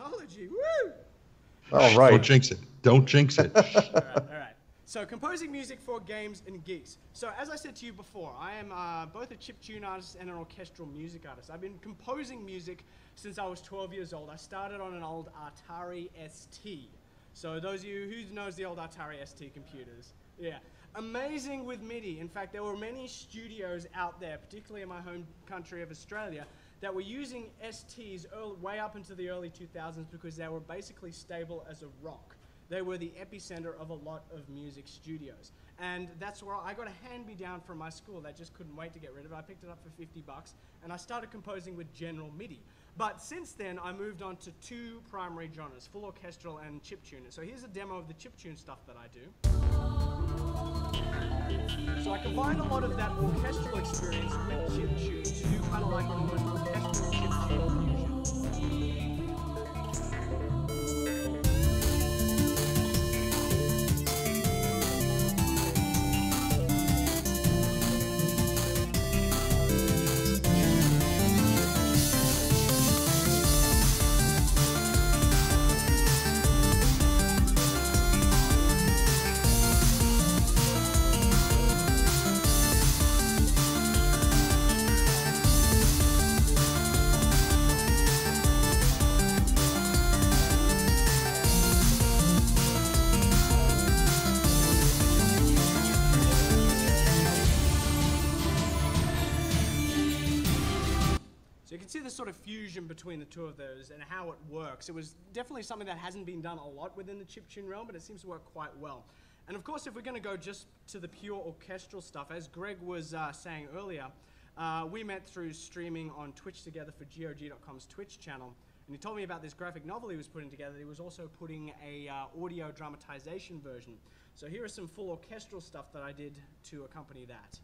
technology. Woo! All right. Don't jinx it. Don't jinx it. All right. So composing music for games and geeks. So as I said to you before, I am both a chiptune artist and an orchestral music artist. I've been composing music since I was 12 years old. I started on an old Atari ST. So those of you who knows the old Atari ST computers, yeah. Amazing with MIDI. In fact, there were many studios out there, particularly in my home country of Australia, that were using STs way up into the early 2000s because they were basically stable as a rock. They were the epicenter of a lot of music studios. And that's where I got a hand-me-down from my school that just couldn't wait to get rid of it. I picked it up for 50 bucks, and I started composing with general MIDI. But since then, I moved on to two primary genres, full orchestral and chiptune. So here's a demo of the chiptune stuff that I do. So I combine a lot of that orchestral experience with chiptune to do kind of like an almost orchestral chiptune fusion. So you can see the sort of fusion between the two of those and how it works. It was definitely something that hasn't been done a lot within the chiptune realm, but it seems to work quite well. And of course, if we're going to go just to the pure orchestral stuff, as Greg was saying earlier, we met through streaming on Twitch together for GOG.com's Twitch channel. And he told me about this graphic novel he was putting together. He was also putting a audio dramatization version. So here is some full orchestral stuff that I did to accompany that.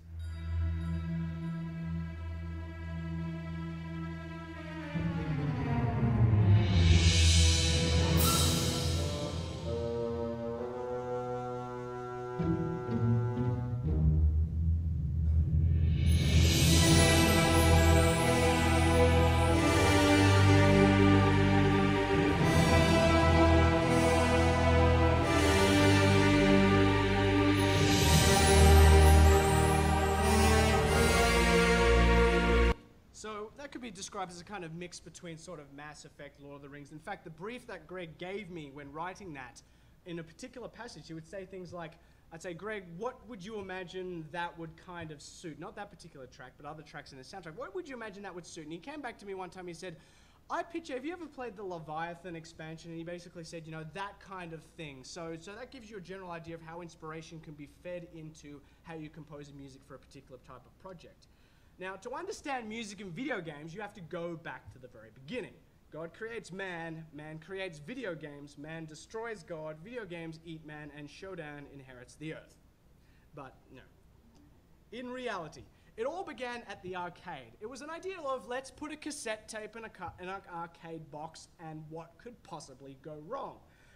So that could be described as a kind of mix between sort of Mass Effect, Lord of the Rings. In fact, the brief that Greg gave me when writing that, in a particular passage, he would say things like, I'd say, Greg, what would you imagine that would kind of suit? Not that particular track, but other tracks in the soundtrack. What would you imagine that would suit? And he came back to me one time, he said, I picture, have you ever played the Leviathan expansion? And he basically said, you know, that kind of thing. So that gives you a general idea of how inspiration can be fed into how you compose music for a particular type of project. Now, to understand music in video games, you have to go back to the very beginning. God creates man, man creates video games, man destroys God, video games eat man, and Shodan inherits the earth. But no. In reality, it all began at the arcade. It was an idea of, let's put a cassette tape in an arcade box, and what could possibly go wrong?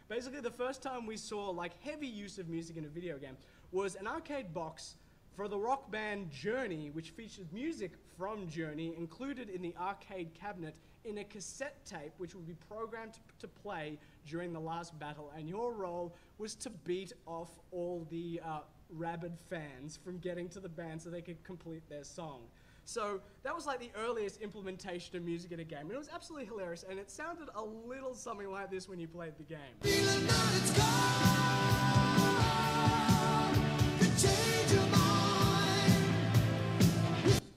Basically, the first time we saw like heavy use of music in a video game was an arcade box for the rock band Journey, which featured music from Journey included in the arcade cabinet in a cassette tape which would be programmed to play during the last battle, and your role was to beat off all the rabid fans from getting to the band so they could complete their song. So that was like the earliest implementation of music in a game, and it was absolutely hilarious, and it sounded a little something like this when you played the game.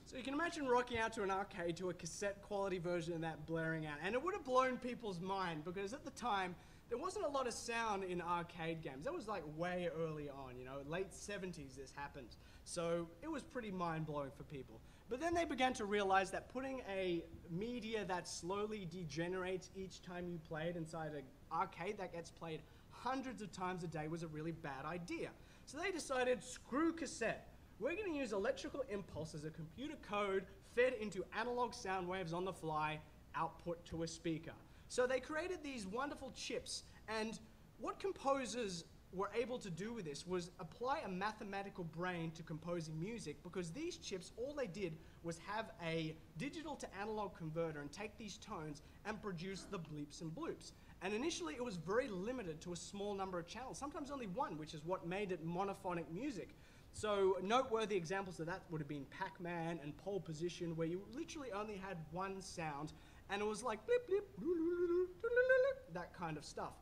So you can imagine rocking out to an arcade to a cassette quality version of that blaring out, and it would have blown people's mind because at the time there wasn't a lot of sound in arcade games. That was like way early on, you know, late 70s this happened. So it was pretty mind-blowing for people. But then they began to realize that putting a media that slowly degenerates each time you play it inside an arcade that gets played hundreds of times a day was a really bad idea. So they decided, screw cassette. We're going to use electrical impulse as a computer code fed into analog sound waves on the fly, output to a speaker. So they created these wonderful chips, and what composers were able to do with this was apply a mathematical brain to composing music, because these chips, all they did was have a digital to analog converter and take these tones and produce the bleeps and bloops. And initially it was very limited to a small number of channels, sometimes only one, which is what made it monophonic music. So noteworthy examples of that would have been Pac-Man and Pole Position, where you literally only had one sound, and it was like blip, blip, that kind of stuff.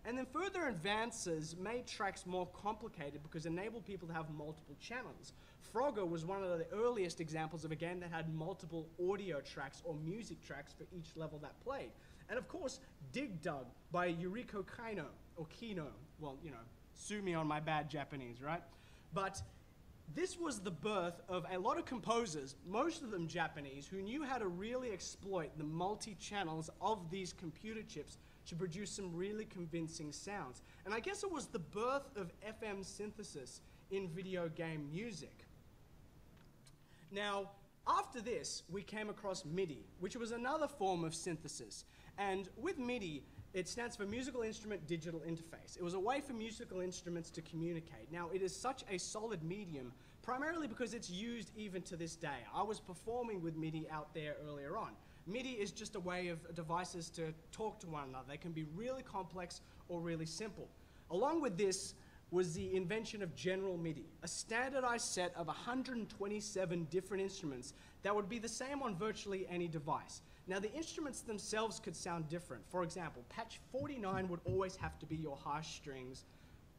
And then further advances made tracks more complicated because it enabled people to have multiple channels. Frogger was one of the earliest examples of a game that had multiple audio tracks or music tracks for each level that played. And of course, Dig Dug by Yuriko Kino, or Kino. Well, you know, sue me on my bad Japanese, right? But this was the birth of a lot of composers, most of them Japanese, who knew how to really exploit the multi-channels of these computer chips to produce some really convincing sounds. And I guess it was the birth of FM synthesis in video game music. Now, after this, we came across MIDI, which was another form of synthesis. And with MIDI, it stands for Musical Instrument Digital Interface. It was a way for musical instruments to communicate. Now, it is such a solid medium, primarily because it's used even to this day. I was performing with MIDI out there earlier on. MIDI is just a way of devices to talk to one another. They can be really complex or really simple. Along with this was the invention of General MIDI, a standardized set of 127 different instruments that would be the same on virtually any device. Now, the instruments themselves could sound different. For example, patch 49 would always have to be your harsh strings.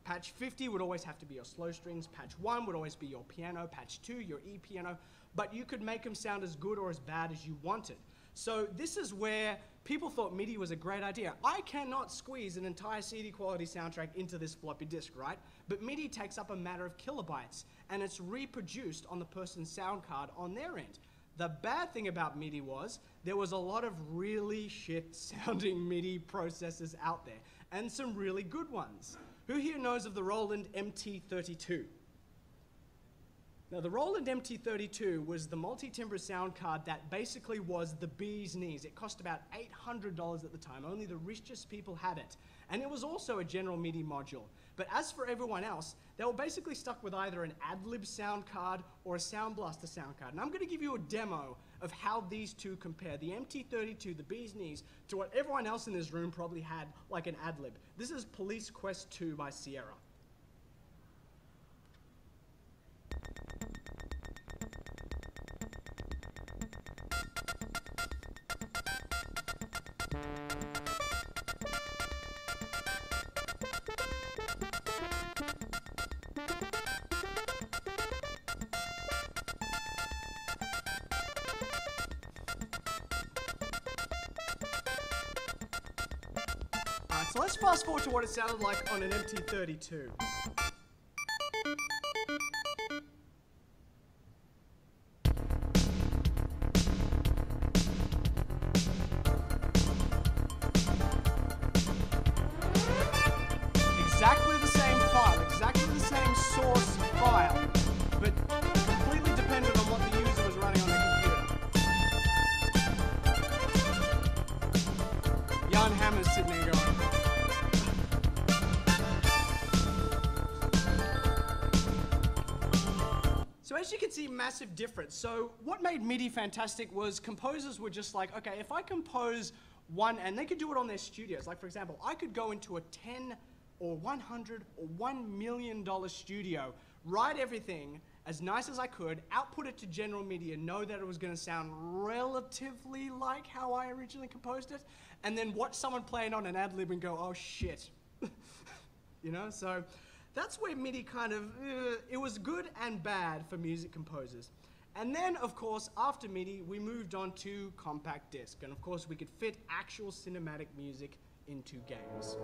Patch 50 would always have to be your slow strings. Patch 1 would always be your piano. Patch 2, your E piano. But you could make them sound as good or as bad as you wanted. So this is where people thought MIDI was a great idea. I cannot squeeze an entire CD quality soundtrack into this floppy disk, right? But MIDI takes up a matter of kilobytes, and it's reproduced on the person's sound card on their end. The bad thing about MIDI was there was a lot of really shit sounding MIDI processors out there, and some really good ones. Who here knows of the Roland MT32? Now, the Roland MT32 was the multi-timbre sound card that basically was the bee's knees. It cost about $800 at the time. Only the richest people had it. And it was also a general MIDI module. But as for everyone else, they were basically stuck with either an AdLib sound card or a Sound Blaster sound card. And I'm going to give you a demo of how these two compare. The MT32, the bee's knees, to what everyone else in this room probably had, like an AdLib. This is Police Quest 2 by Sierra. So let's fast forward to what it sounded like on an MT32. Exactly the same file, exactly the same source file, but completely dependent on what the user was running on their computer. Jan Hammer's sitting there going, so as you can see, massive difference. So what made MIDI fantastic was composers were just like, okay, if I compose one, and they could do it on their studios. Like for example, I could go into a 10 or 100 or $1 million studio, write everything as nice as I could, output it to General MIDI and know that it was gonna sound relatively like how I originally composed it, and then watch someone play it on an ad-lib and go, oh shit. You know, so that's where MIDI kind of, it was good and bad for music composers. And then, of course, after MIDI, we moved on to compact disc. And of course, we could fit actual cinematic music into games.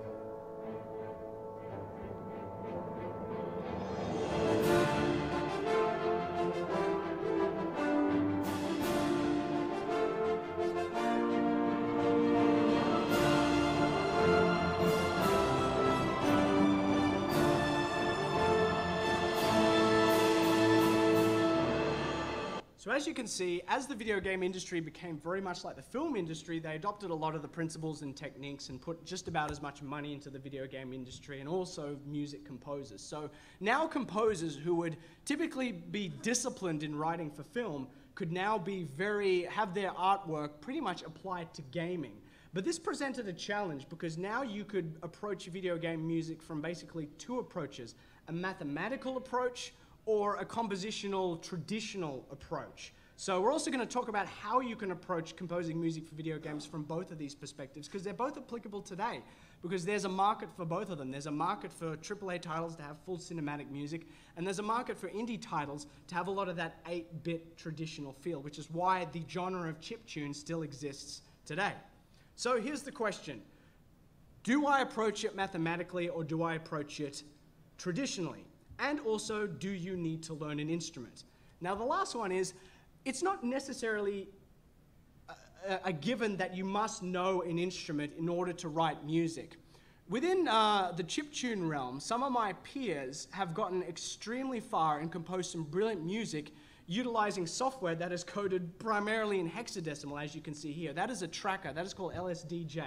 So as you can see, as the video game industry became very much like the film industry, they adopted a lot of the principles and techniques and put just about as much money into the video game industry, and also music composers. So now composers who would typically be disciplined in writing for film could now have their artwork pretty much applied to gaming. But this presented a challenge because now you could approach video game music from basically two approaches: a mathematical approach or a compositional traditional approach. So we're also going to talk about how you can approach composing music for video games from both of these perspectives, because they're both applicable today, because there's a market for both of them. There's a market for AAA titles to have full cinematic music, and there's a market for indie titles to have a lot of that 8-bit traditional feel, which is why the genre of chiptune still exists today. So here's the question: do I approach it mathematically or do I approach it traditionally? And also, do you need to learn an instrument? Now, the last one is, it's not necessarily a given that you must know an instrument in order to write music. Within the chiptune realm, some of my peers have gotten extremely far and composed some brilliant music utilizing software that is coded primarily in hexadecimal, as you can see here. That is a tracker. That is called LSDJ.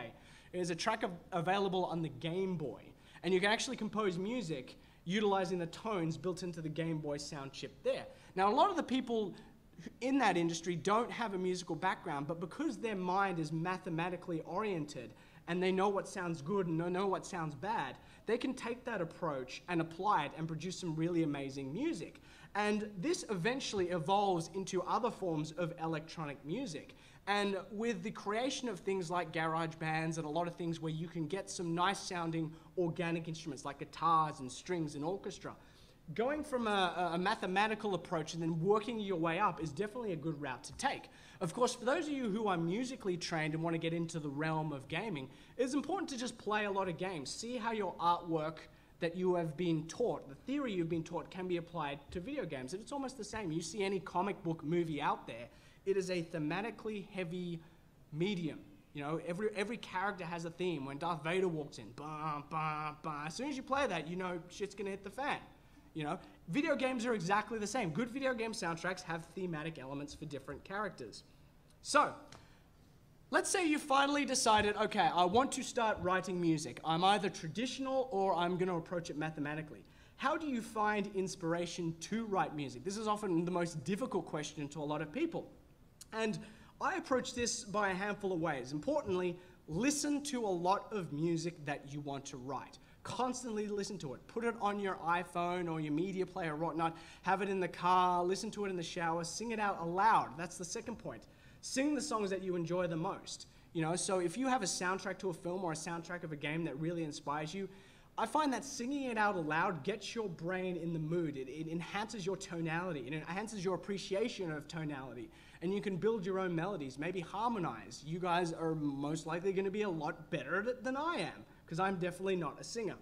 It is a tracker available on the Game Boy. And you can actually compose music utilizing the tones built into the Game Boy sound chip there. Now, a lot of the people in that industry don't have a musical background, but because their mind is mathematically oriented and they know what sounds good and they know what sounds bad, they can take that approach and apply it and produce some really amazing music. And this eventually evolves into other forms of electronic music. And with the creation of things like garage bands and a lot of things where you can get some nice sounding organic instruments like guitars and strings and orchestra, going from a mathematical approach and then working your way up is definitely a good route to take. Of course, for those of you who are musically trained and want to get into the realm of gaming, it's important to just play a lot of games. See how your artwork that you have been taught, the theory you've been taught, can be applied to video games. And it's almost the same. You see any comic book movie out there, it is a thematically heavy medium. You know, every character has a theme. When Darth Vader walks in, bah, bah, bah. As soon as you play that, you know shit's gonna hit the fan. You know, video games are exactly the same. Good video game soundtracks have thematic elements for different characters. So, let's say you finally decided, okay, I want to start writing music. I'm either traditional or I'm gonna approach it mathematically. How do you find inspiration to write music? This is often the most difficult question to a lot of people. And I approach this by a handful of ways. Importantly, listen to a lot of music that you want to write. Constantly listen to it. Put it on your iPhone or your media player or whatnot. Have it in the car, listen to it in the shower, sing it out aloud. That's the second point. Sing the songs that you enjoy the most. You know, so if you have a soundtrack to a film or a soundtrack of a game that really inspires you, I find that singing it out aloud gets your brain in the mood. It enhances your tonality. It enhances your appreciation of tonality. And you can build your own melodies, maybe harmonize. You guys are most likely going to be a lot better at it than I am, because I'm definitely not a singer.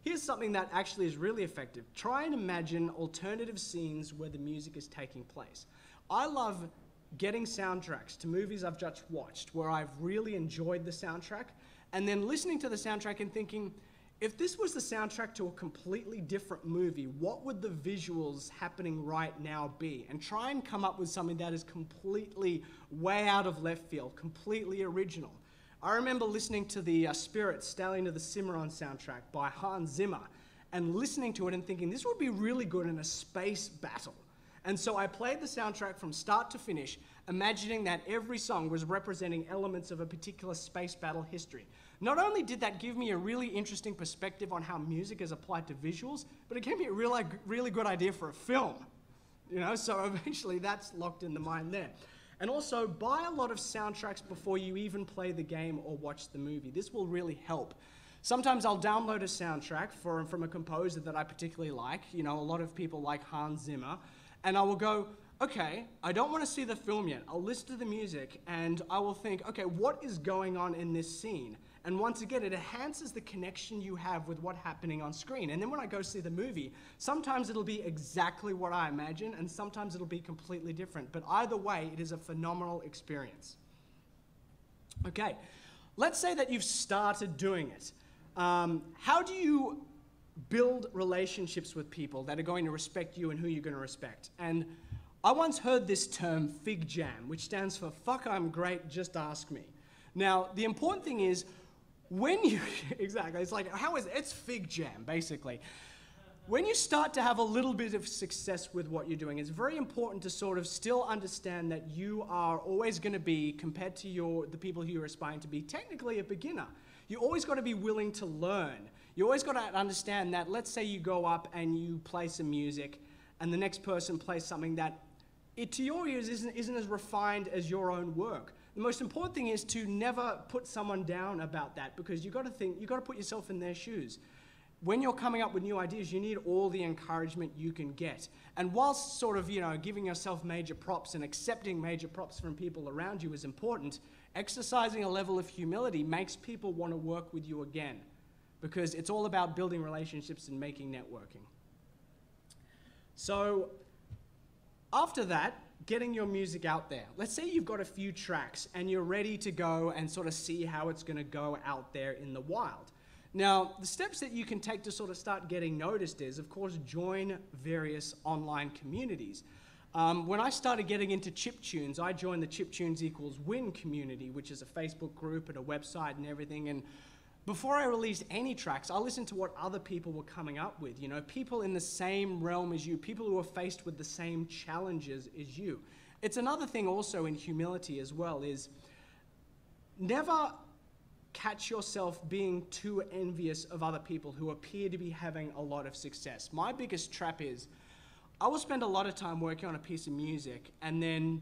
Here's something that actually is really effective. Try and imagine alternative scenes where the music is taking place. I love getting soundtracks to movies I've just watched where I've really enjoyed the soundtrack, and then listening to the soundtrack and thinking, if this was the soundtrack to a completely different movie, what would the visuals happening right now be? And try and come up with something that is completely way out of left field, completely original. I remember listening to the Spirit, Stallion of the Cimarron soundtrack by Hans Zimmer, and listening to it and thinking, this would be really good in a space battle. And so I played the soundtrack from start to finish, imagining that every song was representing elements of a particular space battle history. Not only did that give me a really interesting perspective on how music is applied to visuals, but it gave me a really good idea for a film. You know, so eventually that's locked in the mind there. And also, buy a lot of soundtracks before you even play the game or watch the movie. This will really help. Sometimes I'll download a soundtrack from a composer that I particularly like. You know, a lot of people like Hans Zimmer. And I will go, okay, I don't want to see the film yet. I'll listen to the music and I will think, okay, what is going on in this scene? And once again, it enhances the connection you have with what's happening on screen. And then when I go see the movie, sometimes it'll be exactly what I imagine, and sometimes it'll be completely different. But either way, it is a phenomenal experience. Okay, let's say that you've started doing it. How do you build relationships with people that are going to respect you and who you're going to respect? And I once heard this term Fig Jam, which stands for fuck I'm great, just ask me. Now, the important thing is, when you, exactly, it's like, it's Fig Jam, basically. When you start to have a little bit of success with what you're doing, it's very important to sort of still understand that you are always going to be, compared to the people who you're aspiring to be, technically a beginner. You always got to be willing to learn. You always got to understand that, let's say you go up and you play some music, and the next person plays something that, to your ears, isn't as refined as your own work. The most important thing is to never put someone down about that, because you got to put yourself in their shoes. When you're coming up with new ideas, you need all the encouragement you can get. And whilst sort of, giving yourself major props and accepting major props from people around you is important, exercising a level of humility makes people want to work with you again, because it's all about building relationships and making networking. So after that, getting your music out there. Let's say you've got a few tracks and you're ready to go and sort of see how it's going to go out there in the wild. Now, the steps that you can take to sort of start getting noticed is, of course, join various online communities. When I started getting into chiptunes, I joined the Chiptunes Equals Win community, which is a Facebook group and a website and everything. And before I released any tracks, I listened to what other people were coming up with. People in the same realm as you, people who are faced with the same challenges as you. It's another thing also in humility as well, is never catch yourself being too envious of other people who appear to be having a lot of success. My biggest trap is, I will spend a lot of time working on a piece of music and then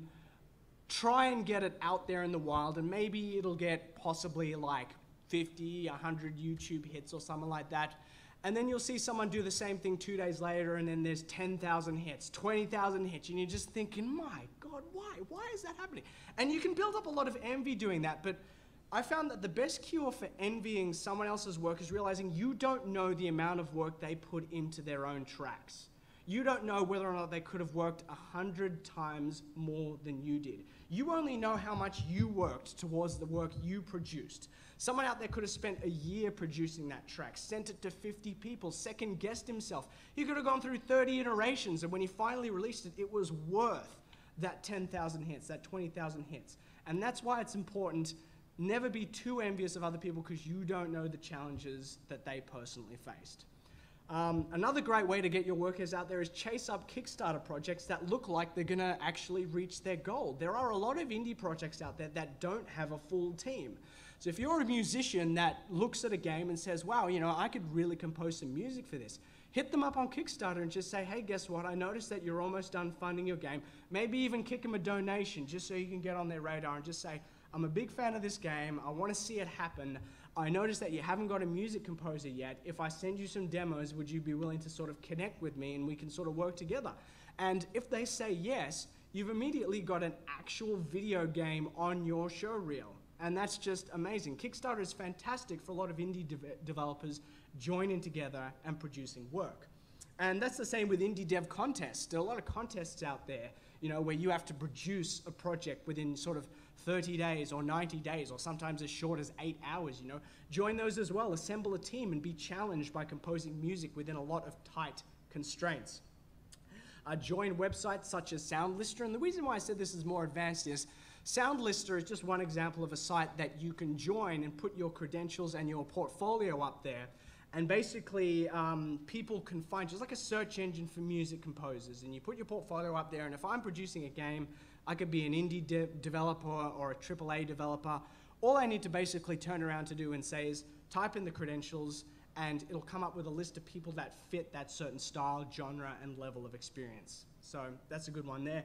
try and get it out there in the wild, and maybe it'll get possibly like 50, 100 YouTube hits or something like that. And then you'll see someone do the same thing 2 days later, and then there's 10,000 hits, 20,000 hits, and you're just thinking, my God, why? Why is that happening? And you can build up a lot of envy doing that, but I found that the best cure for envying someone else's work is realizing you don't know the amount of work they put into their own tracks. You don't know whether or not they could have worked 100 times more than you did. You only know how much you worked towards the work you produced. Someone out there could have spent a year producing that track, sent it to 50 people, second-guessed himself. He could have gone through 30 iterations, and when he finally released it, it was worth that 10,000 hits, that 20,000 hits. And that's why it's important. Never be too envious of other people, because you don't know the challenges that they personally faced. Another great way to get your workers out there is chase up Kickstarter projects that look like they're going to actually reach their goal. There are a lot of indie projects out there that don't have a full team. So if you're a musician that looks at a game and says, wow, I could really compose some music for this, hit them up on Kickstarter and just say, hey, guess what? I noticed that you're almost done funding your game. Maybe even kick them a donation just so you can get on their radar and just say, I'm a big fan of this game. I want to see it happen. I noticed that you haven't got a music composer yet. If I send you some demos, would you be willing to sort of connect with me and we can sort of work together? And if they say yes, you've immediately got an actual video game on your show reel. And that's just amazing. Kickstarter is fantastic for a lot of indie developers joining together and producing work. And that's the same with indie dev contests. There are a lot of contests out there, where you have to produce a project within sort of 30 days or 90 days, or sometimes as short as 8 hours, Join those as well, assemble a team and be challenged by composing music within a lot of tight constraints. Join websites such as SoundLister, and the reason why I said this is more advanced is SoundLister is just one example of a site that you can join and put your credentials and your portfolio up there. And basically, people can find, just like a search engine for music composers, and you put your portfolio up there, and if I'm producing a game, I could be an indie developer or a AAA developer. All I need to basically turn around to do and say is type in the credentials, and it'll come up with a list of people that fit that certain style, genre, and level of experience. So that's a good one there.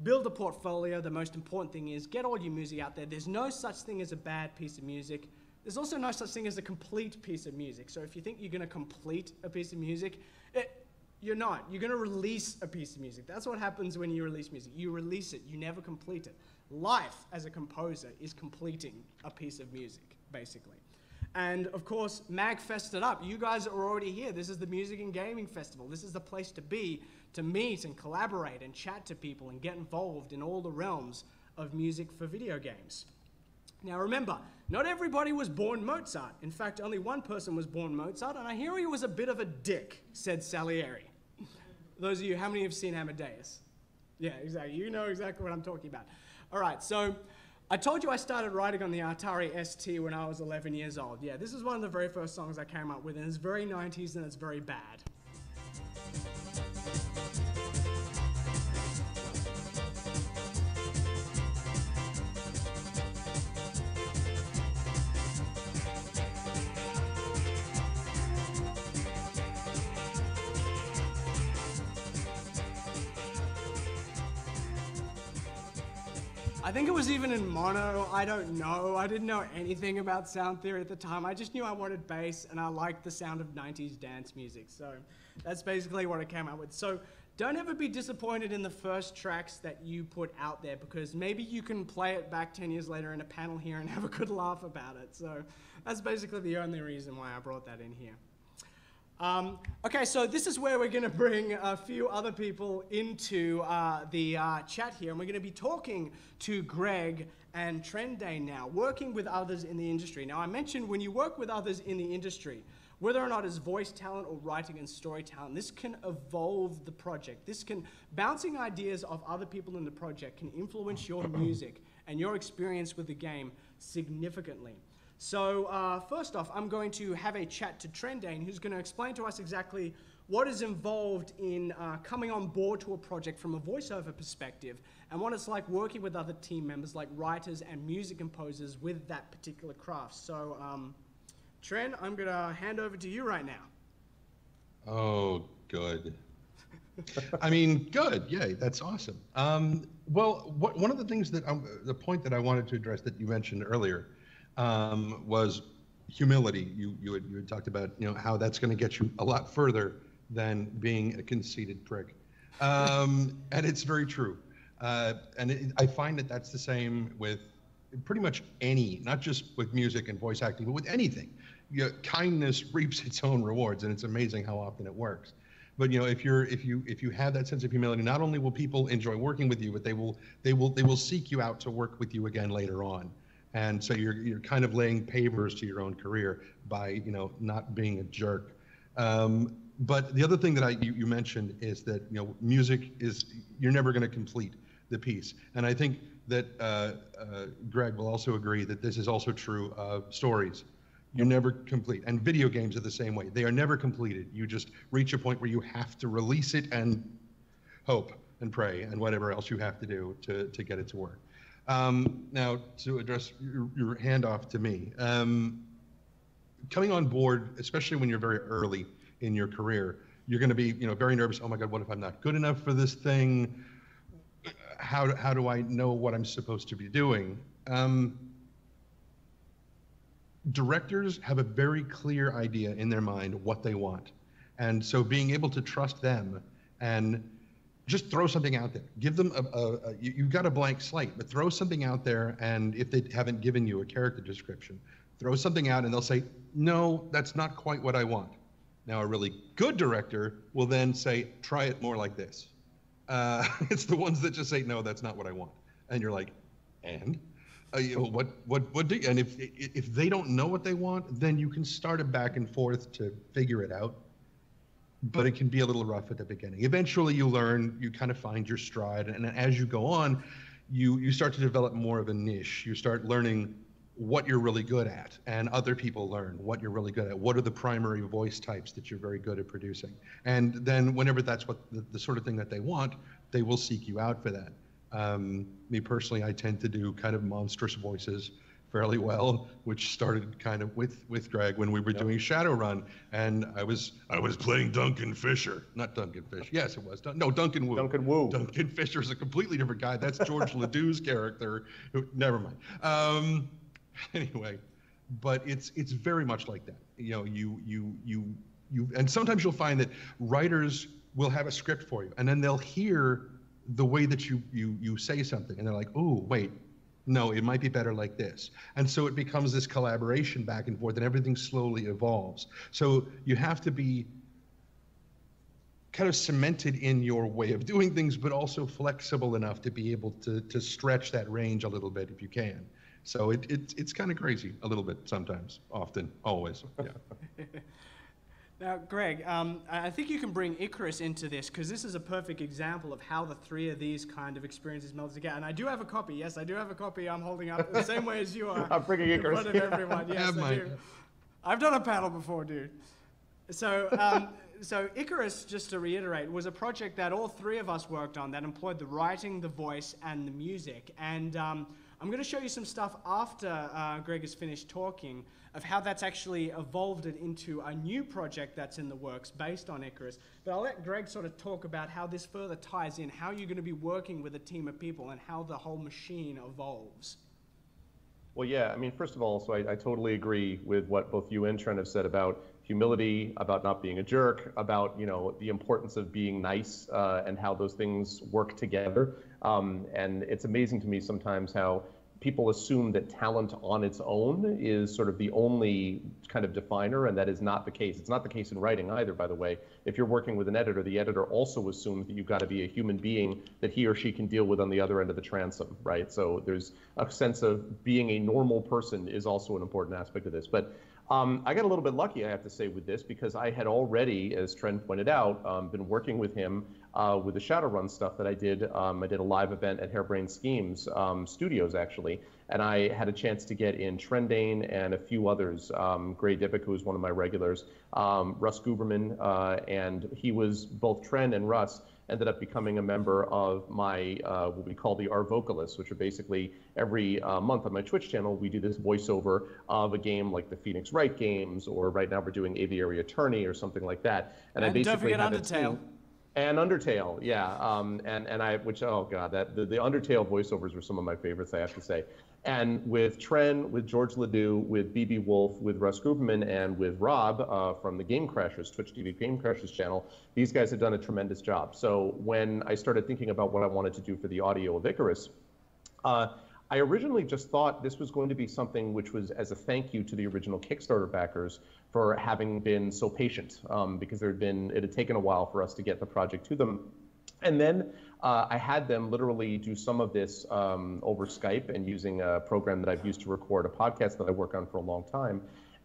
Build a portfolio. The most important thing is get all your music out there. There's no such thing as a bad piece of music. There's also no such thing as a complete piece of music. So if you think you're going to complete a piece of music, you're not. You're going to release a piece of music. That's what happens when you release music. You release it. You never complete it. Life as a composer is completing a piece of music, basically. And of course, MAGFest it up. You guys are already here. This is the Music and Gaming Festival. This is the place to be, to meet and collaborate and chat to people and get involved in all the realms of music for video games. Now remember, not everybody was born Mozart. In fact, only one person was born Mozart, and I hear he was a bit of a dick, said Salieri. Those of you, how many have seen Amadeus? Yeah, exactly. You know exactly what I'm talking about. All right, so I told you I started writing on the Atari ST when I was 11 years old. Yeah, this is one of the very first songs I came up with, and it's very 90s and it's very bad. I think it was even in mono, I don't know. I didn't know anything about sound theory at the time. I just knew I wanted bass and I liked the sound of 90s dance music. So that's basically what I came out with. So don't ever be disappointed in the first tracks that you put out there, because maybe you can play it back 10 years later in a panel here and have a good laugh about it. So that's basically the only reason why I brought that in here. Okay, so this is where we're going to bring a few other people into the chat here, and we're going to be talking to Greg and Trenday now, working with others in the industry. Now, I mentioned when you work with others in the industry, whether or not it's voice talent or writing and story talent, this can evolve the project. Bouncing ideas of other people in the project can influence your music and your experience with the game significantly. So first off, I'm going to have a chat to Trendane, who's going to explain to us exactly what is involved in coming on board to a project from a voiceover perspective, and what it's like working with other team members like writers and music composers with that particular craft. So Tren, I'm going to hand over to you right now. Oh, good. I mean, good. Yay, that's awesome. Well, one of the things that the point that I wanted to address that you mentioned earlier was humility. You had talked about, you know, how that's going to get you a lot further than being a conceited prick, and it's very true. I find that that's the same with pretty much not just with music and voice acting, but with anything. Kindness reaps its own rewards, and it's amazing how often it works. But you know, if you have that sense of humility, not only will people enjoy working with you, but they will seek you out to work with you again later on. And so you're kind of laying pavers to your own career by, you know, not being a jerk. But the other thing that you mentioned is that, you know, music you're never going to complete the piece. And I think that Greg will also agree that this is also true of stories. You're never complete. And video games are the same way. They are never completed. You just reach a point where you have to release it and hope and pray and whatever else you have to do to get it to work. Now, to address your handoff to me, coming on board, especially when you're very early in your career, you're going to be, you know, very nervous. Oh my God, what if I'm not good enough for this thing? How do I know what I'm supposed to be doing? Directors have a very clear idea in their mind what they want, and so being able to trust them and just throw something out there. Give them you've got a blank slate, but throw something out there, and if they haven't given you a character description, throw something out and they'll say, no, that's not quite what I want. Now, a really good director will then say, try it more like this. It's the ones that just say, no, that's not what I want. And you're like, and? What do you, and if they don't know what they want, then you can start a back and forth to figure it out. But it can be a little rough at the beginning. Eventually you learn, you kind of find your stride, and as you go on, you start to develop more of a niche. You start learning what you're really good at, and other people learn what you're really good at. What are the primary voice types that you're very good at producing? And then whenever that's what the sort of thing that they want, they will seek you out for that. Me personally, I tend to do kind of monstrous voices fairly well, which started kind of with Greg when we were doing Shadowrun, and I was playing Duncan Fisher, not Duncan Fish. Yes, it was. Duncan Wu. Duncan Wu. Duncan Fisher is a completely different guy. That's George Ledoux's character. Never mind. Anyway, but it's very much like that. You know, you and sometimes you'll find that writers will have a script for you, and then they'll hear the way that you say something, and they're like, oh, wait, no, it might be better like this. And so it becomes this collaboration back and forth, and everything slowly evolves. So you have to be kind of cemented in your way of doing things, but also flexible enough to be able to stretch that range a little bit if you can. So it's kind of crazy a little bit sometimes, often, always. Yeah. Now, Greg, I think you can bring Icarus into this because this is a perfect example of how the three of these kind of experiences meld together. And I do have a copy. Yes, I do have a copy. I'm holding up the same way as you are. I'm bringing Icarus. In front of everyone. Yes, I do. I've done a panel before, dude. So, so Icarus, just to reiterate, was a project that all three of us worked on that employed the writing, the voice, and the music. And I'm going to show you some stuff after Greg has finished talking of how that's actually evolved it into a new project that's in the works based on Icarus. But I'll let Greg sort of talk about how this further ties in, how you're going to be working with a team of people, and how the whole machine evolves. Well, yeah, I mean, first of all, so I totally agree with what both you and Trent have said about humility, about not being a jerk, about, you know, the importance of being nice and how those things work together. And it's amazing to me sometimes how people assume that talent on its own is sort of the only kind of definer, and that is not the case. It's not the case in writing either, by the way. If you're working with an editor, the editor also assumes that you've got to be a human being that he or she can deal with on the other end of the transom, right? So there's a sense of being a normal person is also an important aspect of this. But I got a little bit lucky, I have to say, with this, because I had already, as Trent pointed out, been working with him with the Shadowrun stuff that I did. I did a live event at Harebrained Schemes Studios, actually, and I had a chance to get in Trendane and a few others. Gray Dippick, who was one of my regulars, Russ Guberman, and he was both Trend and Russ ended up becoming a member of my, what we call the Our Vocalists, which are basically every month on my Twitch channel, we do this voiceover of a game like the Phoenix Wright games, or right now we're doing Aviary Attorney or something like that. And I basically don't forget Undertale. And Undertale, yeah, and I, which, oh god, that the Undertale voiceovers were some of my favorites, I have to say. And with Tren, with George Ledoux, with BB Wolf, with Russ Gruberman, and with Rob from the Game Crashers, Twitch TV Game Crashers channel, these guys have done a tremendous job. So when I started thinking about what I wanted to do for the audio of Icarus, I originally just thought this was going to be something which was as a thank you to the original Kickstarter backers for having been so patient, because it had taken a while for us to get the project to them. And then I had them literally do some of this over Skype and using a program that I've used to record a podcast that I work on for a long time.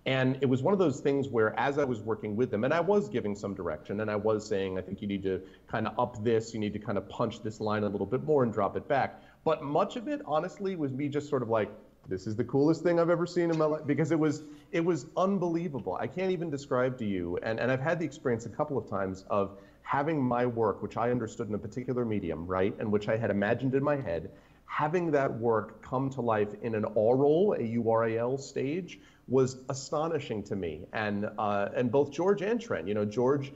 And it was one of those things where as I was working with them, and I was giving some direction, and I was saying, I think you need to kind of up this, you need to kind of punch this line a little bit more and drop it back. But much of it, honestly, was me just sort of like, this is the coolest thing I've ever seen in my life, because it was unbelievable. I can't even describe to you, and I've had the experience a couple of times of having my work, which I understood in a particular medium, right, and which I had imagined in my head, having that work come to life in an aural, a-U-R-A-L stage, was astonishing to me. And both George and Trent, you know, George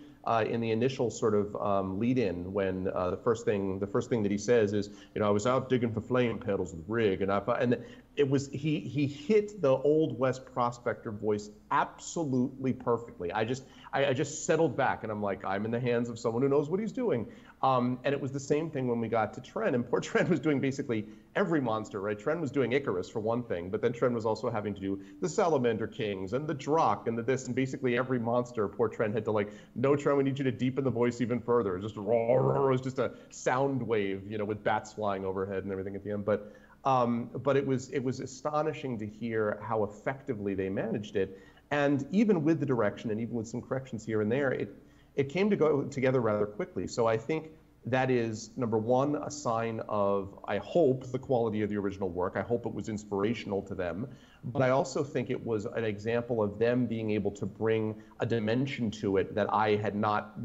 in the initial sort of lead-in, when the first thing that he says is, you know, I was out digging for flame pedals with rig, and it was he hit the Old West prospector voice absolutely perfectly. I just settled back, and I'm like, I'm in the hands of someone who knows what he's doing. And it was the same thing when we got to Tren, and poor Tren was doing basically every monster, right? Tren was doing Icarus for one thing, but then Tren was also having to do the Salamander Kings and the Drakh and the this, and basically every monster, poor Tren had to like, no Tren, we need you to deepen the voice even further. It was just roar, it was just a sound wave, you know, with bats flying overhead and everything at the end. But it was astonishing to hear how effectively they managed it. And even with the direction and even with some corrections here and there, it came to go together rather quickly. So I think that is, number one, a sign of, I hope, the quality of the original work. I hope it was inspirational to them. But I also think it was an example of them being able to bring a dimension to it that I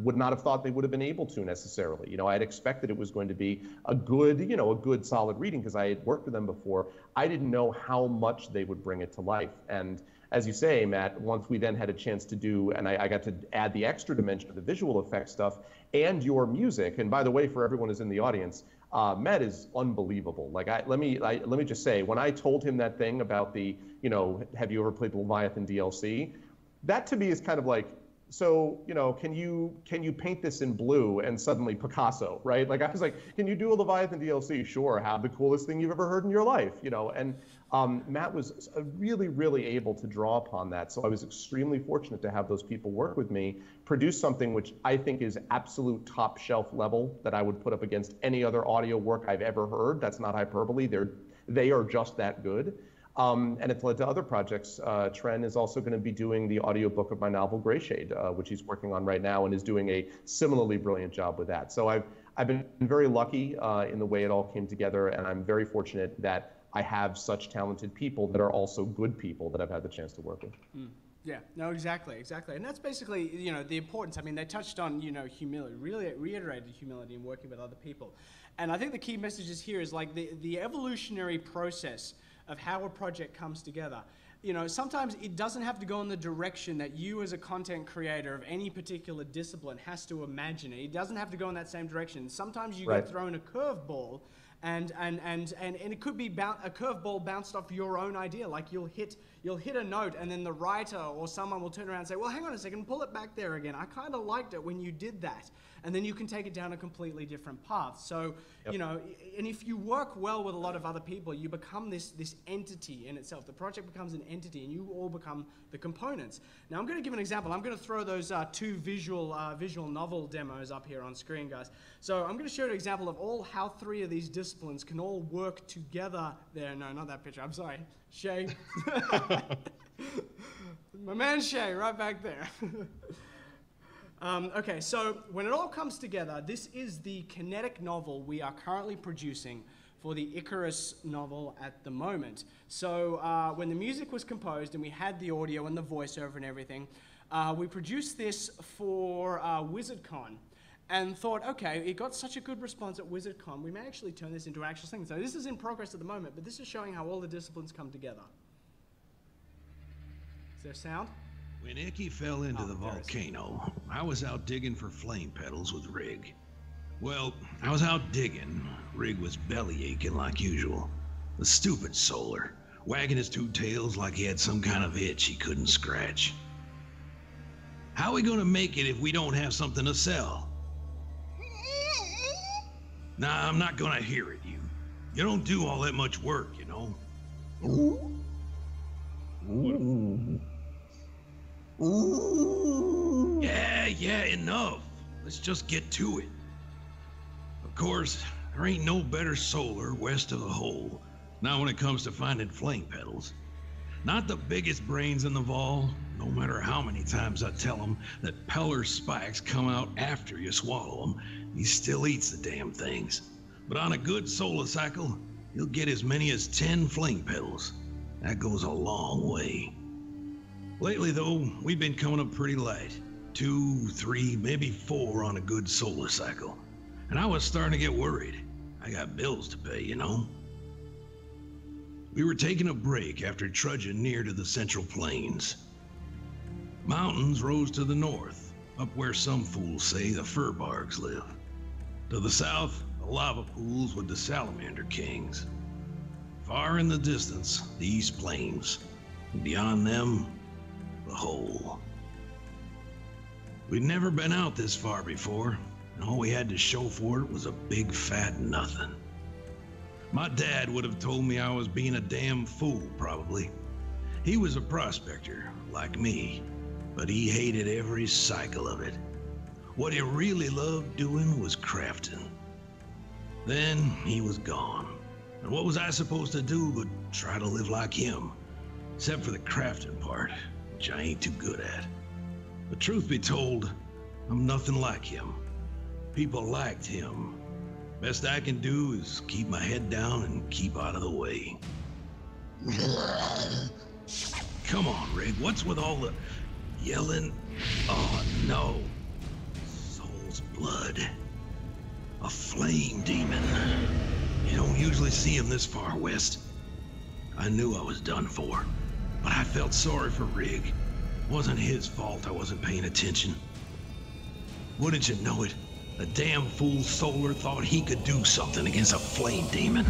would not have thought they would have been able to necessarily. You know, I had expected it was going to be a good solid reading because I had worked with them before. I didn't know how much they would bring it to life. And as you say, Matt, once we then had a chance to do, and I got to add the extra dimension of the visual effects stuff and your music. And by the way, for everyone who's in the audience, Matt is unbelievable. Like, let me just say, when I told him that thing about the, you know, have you ever played the Leviathan DLC? That to me is kind of like, so, you know, can you paint this in blue? And suddenly Picasso, right? Like, I was like, can you do a Leviathan DLC? Sure, have the coolest thing you've ever heard in your life, you know? And Matt was really, really able to draw upon that. So I was extremely fortunate to have those people work with me, produce something which I think is absolute top shelf level that I would put up against any other audio work I've ever heard. That's not hyperbole. They are just that good. And it's led to other projects. Tren is also going to be doing the audiobook of my novel Gray Shade, which he's working on right now and is doing a similarly brilliant job with that. So I've been very lucky in the way it all came together, and I'm very fortunate that I have such talented people that are also good people that I've had the chance to work with. Yeah, no, exactly. And that's basically, the importance. I mean, they touched on, humility, really reiterated humility in working with other people. And I think the key messages here is like the evolutionary process of how a project comes together. Sometimes it doesn't have to go in the direction that you as a content creator of any particular discipline has to imagine it. It doesn't have to go in that same direction. Sometimes you get thrown a curveball, and it could be a curveball bounced off your own idea. Like you'll hit a note, and then the writer or someone will turn around and say, well, hang on a second, pull it back there again. I kind of liked it when you did that. And then you can take it down a completely different path. So, and if you work well with a lot of other people, you become this entity in itself. The project becomes an entity, and you all become the components. Now, I'm going to give an example. I'm going to throw those two visual novel demos up here on screen, guys. So I'm going to show you an example of how 3 of these disciplines can all work together there. No, not that picture. I'm sorry. Shay. My man Shay, right back there. Okay, so when it all comes together, this is the kinetic novel we are currently producing for the Icarus novel at the moment. So when the music was composed and we had the audio and the voiceover and everything, we produced this for WizardCon and thought, okay, it got such a good response at WizardCon, we may actually turn this into an actual thing. So this is in progress at the moment, but this is showing how all the disciplines come together. Is there sound? When Icky fell into the volcano, I was out digging for flame petals with Rig. Well, I was out digging. Rig was belly aching like usual. The stupid Solar, wagging his 2 tails like he had some kind of itch he couldn't scratch. How are we gonna make it if we don't have something to sell? Nah, I'm not gonna hear it, you. You don't do all that much work, you know. Yeah, enough. Let's just get to it. Of course, there ain't no better Solar west of the hole, not when it comes to finding flame petals. Not the biggest brains in the Vol, no matter how many times I tell him that Peller's spikes come out after you swallow them, he still eats the damn things. But on a good solar cycle, he'll get as many as 10 flame petals. That goes a long way. Lately, though, we've been coming up pretty light. 2, 3, maybe 4 on a good solar cycle. And I was starting to get worried. I got bills to pay, you know. We were taking a break after trudging near to the Central Plains. Mountains rose to the north, up where some fools say the Furbargs live. To the south, the lava pools with the Salamander Kings. Far in the distance, the East Plains. And beyond them, the hole. We'd never been out this far before, and all we had to show for it was a big fat nothing. My dad would have told me I was being a damn fool, probably. He was a prospector, like me, but he hated every cycle of it. What he really loved doing was crafting. Then he was gone, and what was I supposed to do but try to live like him? Except for the crafting part, which I ain't too good at. But truth be told, I'm nothing like him. People liked him. Best I can do is keep my head down and keep out of the way. Come on, Rig, what's with all the yelling? Oh no. Soul's blood. A flame demon. You don't usually see him this far west. I knew I was done for, but I felt sorry for Rig. It wasn't his fault I wasn't paying attention. Wouldn't you know it? The damn fool Solar thought he could do something against a flame demon.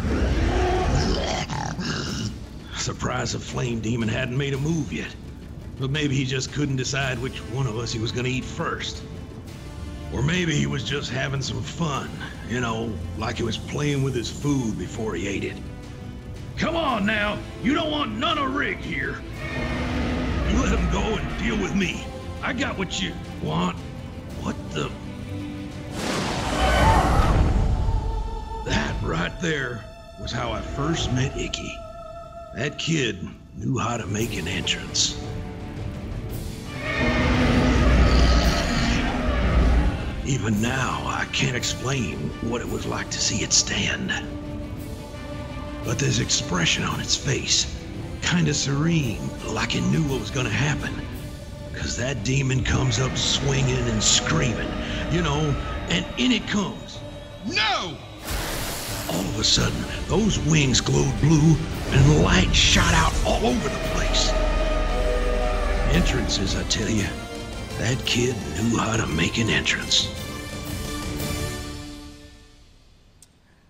Surprised the flame demon hadn't made a move yet. But maybe he just couldn't decide which one of us he was gonna eat first. Or maybe he was just having some fun, you know, like he was playing with his food before he ate it. Come on now, you don't want none of Rig here. You let him go and deal with me. I got what you want. What the? That right there was how I first met Icky. That kid knew how to make an entrance. Even now, I can't explain what it was like to see it stand. But this expression on its face, kinda serene, like it knew what was gonna happen. 'Cause that demon comes up swinging and screaming, you know, and in it comes. No! All of a sudden, those wings glowed blue and light shot out all over the place. Entrances, I tell you. That kid knew how to make an entrance.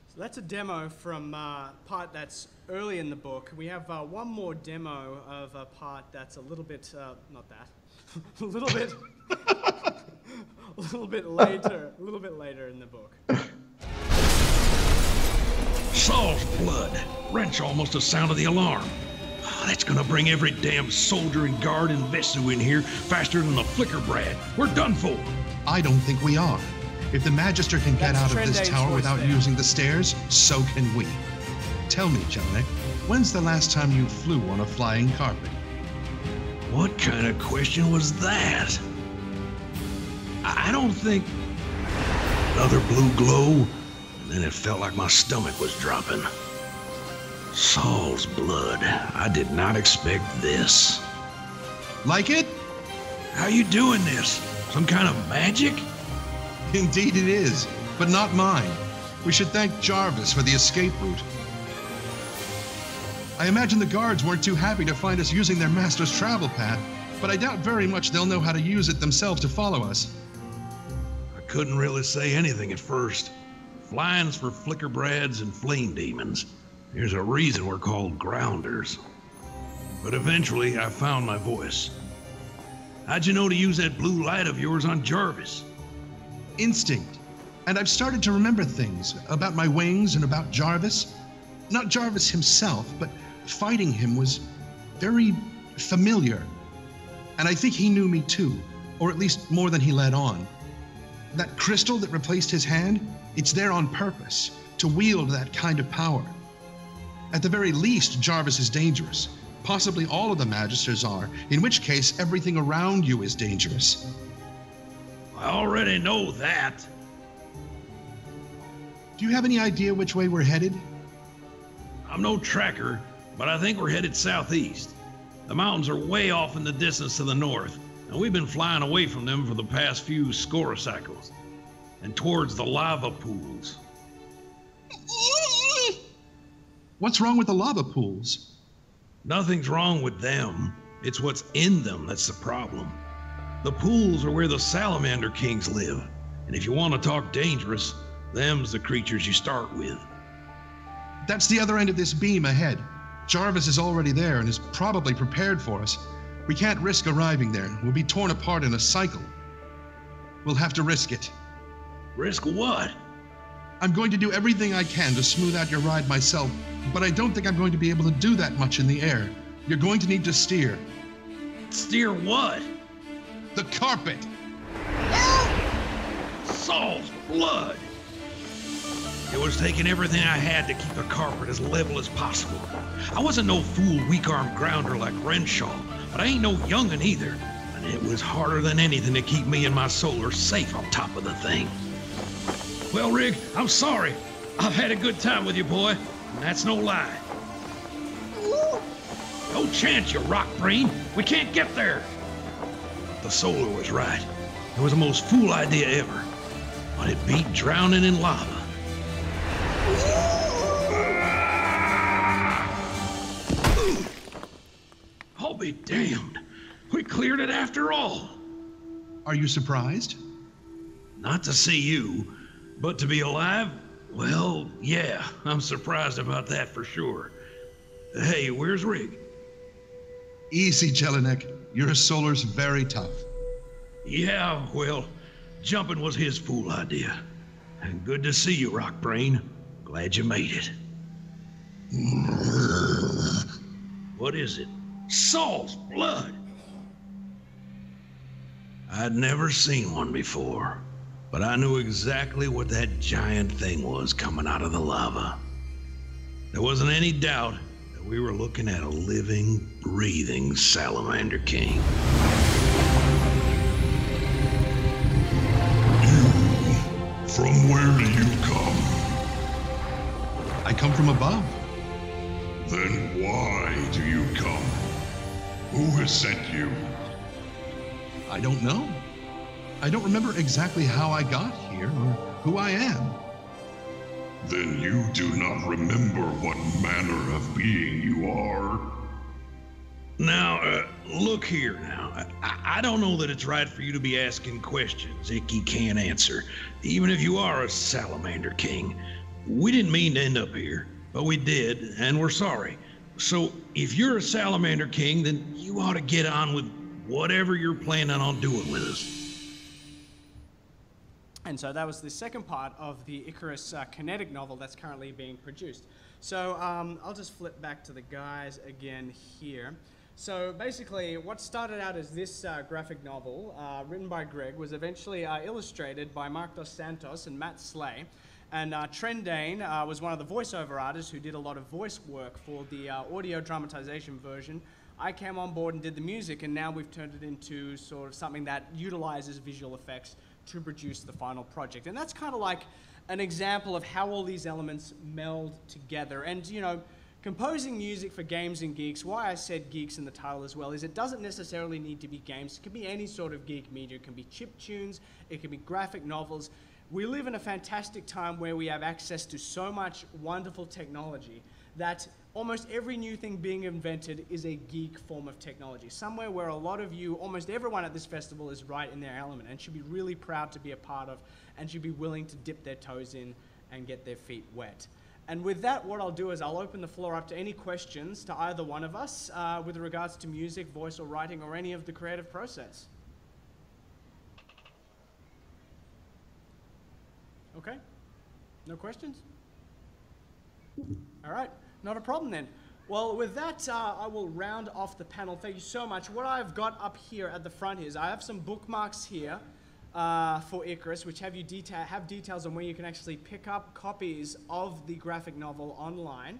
So that's a demo from part that's early in the book. We have one more demo of a part that's a little bit, not that, a little bit, a little bit later in the book. Saul's blood. Wrench almost the sound of the alarm. Oh, that's gonna bring every damn soldier and guard and Vesu in here faster than the flicker Brad. We're done for. I don't think we are. If the Magister can get out of this tower without using the stairs, so can we. Tell me, Jelinek, when's the last time you flew on a flying carpet? What kind of question was that? I don't think... Another blue glow, and then it felt like my stomach was dropping. Saul's blood. I did not expect this. Like it? How you doing this? Some kind of magic? Indeed it is, but not mine. We should thank Jarvis for the escape route. I imagine the guards weren't too happy to find us using their master's travel path, but I doubt very much they'll know how to use it themselves to follow us. I couldn't really say anything at first. Flying's for flicker brads and flame demons. There's a reason we're called grounders. But eventually I found my voice. How'd you know to use that blue light of yours on Jarvis? Instinct. And I've started to remember things about my wings and about Jarvis. Not Jarvis himself, but fighting him was very familiar. And I think he knew me too, or at least more than he let on. That crystal that replaced his hand, it's there on purpose, to wield that kind of power. At the very least, Jarvis is dangerous. Possibly all of the Magisters are, in which case everything around you is dangerous. I already know that. Do you have any idea which way we're headed? I'm no tracker, but I think we're headed southeast. The mountains are way off in the distance to the north, and we've been flying away from them for the past few score cycles, and towards the lava pools. What's wrong with the lava pools? Nothing's wrong with them. It's what's in them that's the problem. The pools are where the salamander kings live, and if you want to talk dangerous, them's the creatures you start with. That's the other end of this beam ahead. Jarvis is already there and is probably prepared for us. We can't risk arriving there. We'll be torn apart in a cycle. We'll have to risk it. Risk what? I'm going to do everything I can to smooth out your ride myself, but I don't think I'm going to be able to do that much in the air. You're going to need to steer. Steer what? The carpet! Saul's blood! It was taking everything I had to keep the carpet as level as possible. I wasn't no fool weak-armed grounder like Renshaw, but I ain't no young'un either, and it was harder than anything to keep me and my solar safe on top of the thing. Well, Rig, I'm sorry. I've had a good time with you, boy, and that's no lie. No chance, you rock brain. We can't get there. The solar was right. It was the most fool idea ever, but it beat drowning in lava. I'll be damned. We cleared it after all. Are you surprised? Not to see you, but to be alive? Well, yeah, I'm surprised about that for sure. Hey, where's Rig? Easy, Jelinek. Your solar's very tough. Yeah, well, jumping was his fool idea. And good to see you, Rockbrain. Glad you made it. What is it? Saul's blood! I'd never seen one before, but I knew exactly what that giant thing was coming out of the lava. There wasn't any doubt we were looking at a living, breathing Salamander King. From where do you come? I come from above. Then why do you come? Who has sent you? I don't know. I don't remember exactly how I got here or who I am. Then you do not remember what manner of being you are? Now, look here now. I don't know that it's right for you to be asking questions Icky can't answer, even if you are a Salamander King. We didn't mean to end up here, but we did, and we're sorry. So, if you're a Salamander King, then you ought to get on with whatever you're planning on doing with us. And so that was the second part of the Icarus kinetic novel that's currently being produced. So I'll just flip back to the guys again here. So basically, what started out as this graphic novel, written by Greg, was eventually illustrated by Mark Dos Santos and Matt Slay. And Trendane was one of the voiceover artists who did a lot of voice work for the audio dramatization version. I came on board and did the music, and now we've turned it into sort of something that utilizes visual effects to produce the final project. And that's kind of like an example of how all these elements meld together. And, you know, composing music for games and geeks, why I said geeks in the title as well, is it doesn't necessarily need to be games. It can be any sort of geek media. It can be chiptunes, it can be graphic novels. We live in a fantastic time where we have access to so much wonderful technology that almost every new thing being invented is a geek form of technology. Somewhere where a lot of you, almost everyone at this festival is right in their element and should be really proud to be a part of and should be willing to dip their toes in and get their feet wet. And with that, what I'll do is I'll open the floor up to any questions to either one of us with regards to music, voice or writing or any of the creative process. Okay, no questions? All right, not a problem then. Well, with that, I will round off the panel. Thank you so much. What I've got up here at the front is I have some bookmarks here for Icarus, which have details on where you can actually pick up copies of the graphic novel online.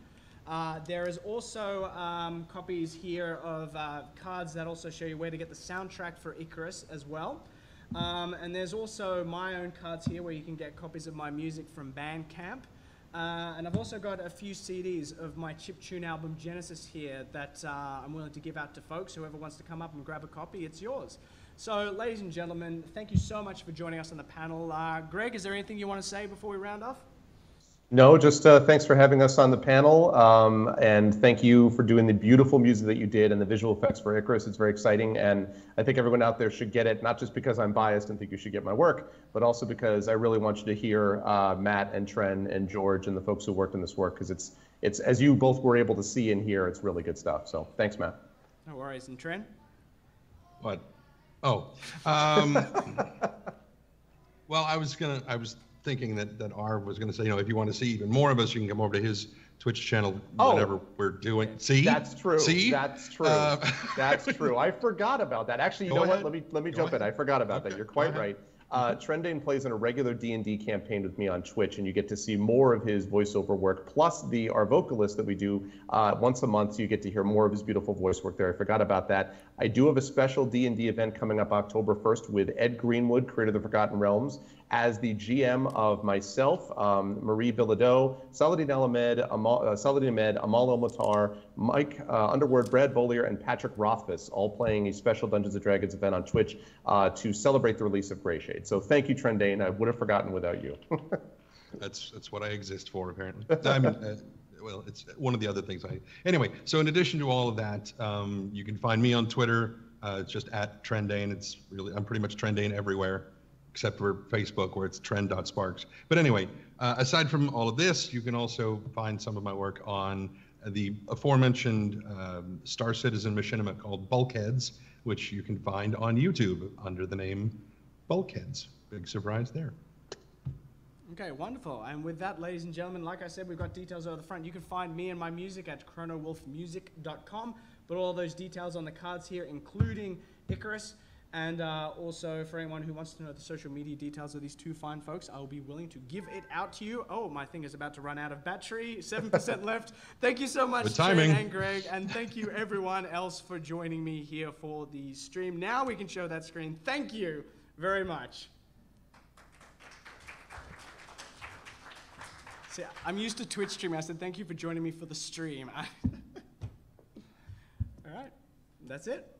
There is also copies here of cards that also show you where to get the soundtrack for Icarus as well. And there's also my own cards here where you can get copies of my music from Bandcamp. And I've also got a few CDs of my chiptune album Genesis here that I'm willing to give out to folks. Whoever wants to come up and grab a copy, it's yours. So, ladies and gentlemen, thank you so much for joining us on the panel. Greg, is there anything you want to say before we round off? No, just thanks for having us on the panel, and thank you for doing the beautiful music that you did and the visual effects for Icarus. It's very exciting, and I think everyone out there should get it, not just because I'm biased and think you should get my work, but also because I really want you to hear Matt and Tren and George and the folks who worked on this work, because it's as you both were able to see and hear, it's really good stuff. So thanks, Matt. No worries. And Tren? What? Oh. Well, I was thinking that R was going to say, you know, if you want to see even more of us, you can come over to his Twitch channel whenever we're doing. See? That's true. See? That's true. That's true. I forgot about that. Actually, you know what? Let me jump in. I forgot about that. You're quite right. Trendane plays in a regular D&D campaign with me on Twitch, and you get to see more of his voiceover work, plus our vocalist that we do once a month, so you get to hear more of his beautiful voice work there. I forgot about that. I do have a special D&D event coming up October 1st with Ed Greenwood, creator of the Forgotten Realms, as the GM of myself, Marie Bilodeau, Saladin Ahmed, Amal El-Matar, Mike Underwood, Brad Bollier, and Patrick Rothfuss, all playing a special Dungeons & Dragons event on Twitch to celebrate the release of Greyshade. So thank you, Trendane. I would have forgotten without you. That's what I exist for, apparently. I mean, well, it's one of the other things Anyway, so in addition to all of that, you can find me on Twitter. It's just @Trendane. I'm pretty much Trendane everywhere, except for Facebook, where it's trend.sparks. But anyway, aside from all of this, you can also find some of my work on the aforementioned Star Citizen machinima called Bulkheads, which you can find on YouTube under the name Bulkheads. Big surprise there. Okay, wonderful. And with that, ladies and gentlemen, like I said, we've got details over the front. You can find me and my music at chronowolfmusic.com, but all those details on the cards here, including Icarus. And also, for anyone who wants to know the social media details of these two fine folks, I will be willing to give it out to you. Oh, my thing is about to run out of battery. 7% left. Thank you so much, Good timing. Shane and Greg. And thank you, everyone else, for joining me here for the stream. Now we can show that screen. Thank you very much. See, I'm used to Twitch streaming. I said, thank you for joining me for the stream. All right. That's it.